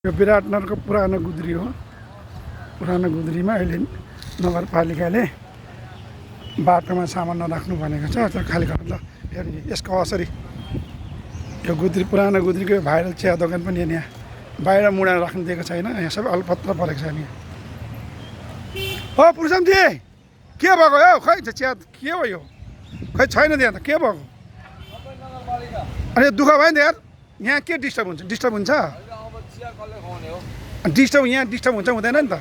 यो विराटनगरको पुरानो गुद्री हो। पुरानो गुद्रीमा अहिले नगरपालिकाले बाटोमा सामान नराख्नु भनेको छ। त्यो खाली गर्न ल हेर्नु यसको असरी यो गुद्री पुरानो गुद्रीको भाइरल चिया दोकान पनि यहाँ बाहिर मुडा राख्नु दिएको छैन। यहाँ सबै अलपत्र परेको छ नि। हो पुरुषमजी के भएको हो? खै चिया के हो यो? खै छैन त्यहाँ त के भएको? अनि दुःख भयो नि त यार। यहाँ के डिस्टर्ब हुन्छ? डिस्टर्ब हुन्छ? डिस्टर्ब यहाँ डिस्टर्ब हुन्छ हुँदैन नि त।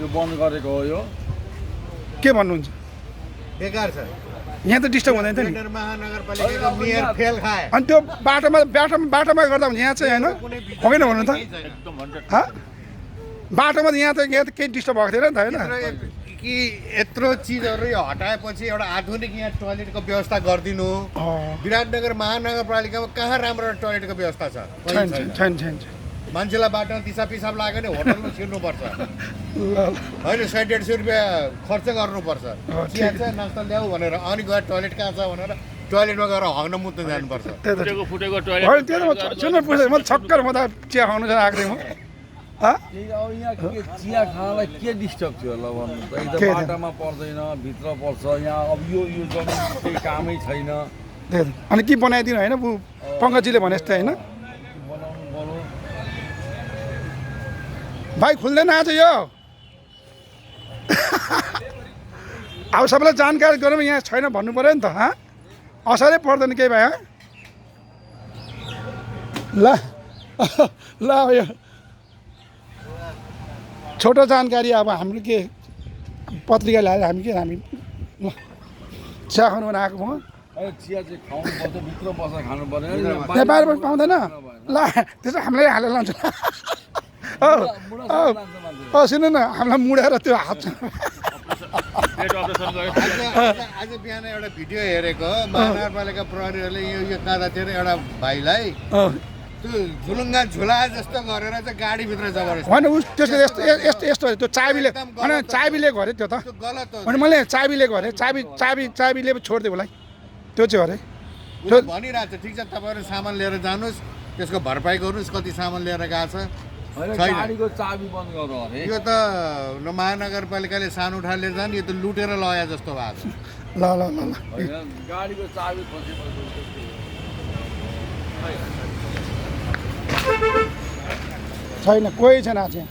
यो बन्द गरेको हो। यो के भन्नुहुन्छ? बेकार छ। यहाँ त डिस्टर्ब हुँदैन नि। महानगरपालिकाको मेयर फेल खाए। अनि त्यो बाटोमा गर्दा हुन्छ यहाँ चाहिँ होइन भन्नु त। बाटोमा त यहाँ त केही डिस्टर्ब भएको थिएन नि त होइन कि यत्रो चिजहरू हटाएपछि एउटा आधुनिक यहाँ टोयलेटको व्यवस्था गरिदिनु। विराटनगर महानगरपालिकामा कहाँ राम्रो टोयलेटको व्यवस्था छ? छैन। मान्छेलाई बाटोमा दिसा पिसाब लाग्यो भने होटलमा छिर्नुपर्छ होइन। 100-150 रुपियाँ खर्च गर्नुपर्छ। चिया चाहिँ नास्ता ल्याऊ भनेर अनि गएर टोयलेट कहाँ छ भनेर टोयलेटमा गएर हग्न मुत्न जानुपर्छ। फुटेको टोयलेट होइन त्यो त सुन्नु पुग्छ। म छक्कर म त चिया खानु चाहिँ आएको थिएँ म। चिया खानलाई के डिस्टर्ब थियो होला भन्नु त? एकदम बाटामा पर्दैन, भित्र पर्छ। यहाँ अब यो जमिन केही कामै छैन। अनि के बनाइदिनु होइन पङ्कजीले भने जस्तै होइन? बनाउनु पर्यो। भाइ खुल्दैन आज यो। अब सबैलाई जानकारी गरौँ यहाँ छैन भन्नु पऱ्यो नि त। असरै पर्दैन केही भयो। ल यो छोटो जानकारी अब हाम्रो के पत्रिका ल्याएर हामी ल चिया खानु भने आएको म। चिया चाहिँ खानु पर्छ, भित्र बसेर खानु पर्दैन। यहाँ बाहिर पनि पाउँदैन। ल त्यसो हामीलाई हालेर लान्छ। सुन्नु न हामीलाई मुडेर त्यो हात आज बिहान एउटा भिडियो हेरेको महानगरपालिका प्रहरीहरूले यो काँदातिर एउटा भाइलाई त्यो झुलुङ्गा झुला जस्तो गरेर चाहिँ गाडीभित्र जबरजस्ती होइन उस त्यसको यस्तो त्यो चाबीले होइन चाबीले गरे त्यो त गलत हो। अनि मैले चाबीले गरेँ चाबीले छोडिदियो उसलाई त्यो चाहिँ अरे उसले भनिरहेको छ ठिक छ तपाईँहरू सामान लिएर जानुहोस् त्यसको भरपाई गर्नुहोस् कति सामान लिएर गएको छ। गाडीको चाबी बन्द गर्नु अरे। यो त महानगरपालिकाले सानो उठा लिएर जाने यो त लुटेर लया जस्तो भएको छ। ल गाडीको चाबी छैन कोही छैन आज यहाँ।